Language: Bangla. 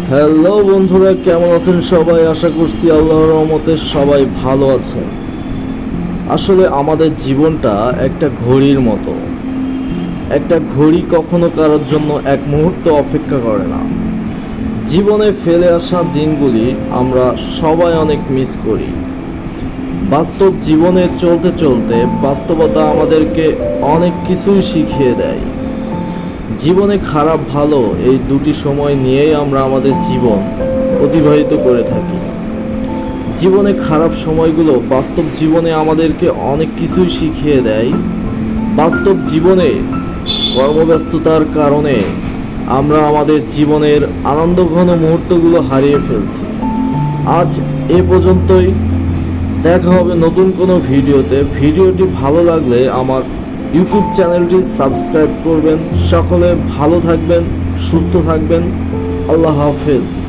হ্যালো বন্ধুরা, কেমন আছেন সবাই? আশা করছি আল্লাহর রহমতে সবাই ভালো আছেন। আসলে আমাদের জীবনটা একটা ঘড়ির মতো। একটা ঘড়ি কখনো কারোর জন্য এক মুহূর্ত অপেক্ষা করে না। জীবনে ফেলে আসা দিনগুলি আমরা সবাই অনেক মিস করি। বাস্তব জীবনে চলতে চলতে বাস্তবতা আমাদেরকে অনেক কিছুই শিখিয়ে দেয়। জীবনে খারাপ ভালো এই দুটি সময় নিয়েই আমরা আমাদের জীবন অতিবাহিত করে থাকি। জীবনে খারাপ সময়গুলো বাস্তব জীবনে আমাদেরকে অনেক কিছুই শিখিয়ে দেয়। বাস্তব জীবনে কর্মব্যস্ততার কারণে আমরা আমাদের জীবনের আনন্দঘন মুহূর্তগুলো হারিয়ে ফেলছি। আজ এ পর্যন্তই। দেখা হবে নতুন কোনো ভিডিওতে। ভিডিওটি ভালো লাগলে আমার ইউটিউব চ্যানেলটি সাবস্ক্রাইব করবেন। সকলে ভালো থাকবেন, সুস্থ থাকবেন। আল্লাহ হাফেজ।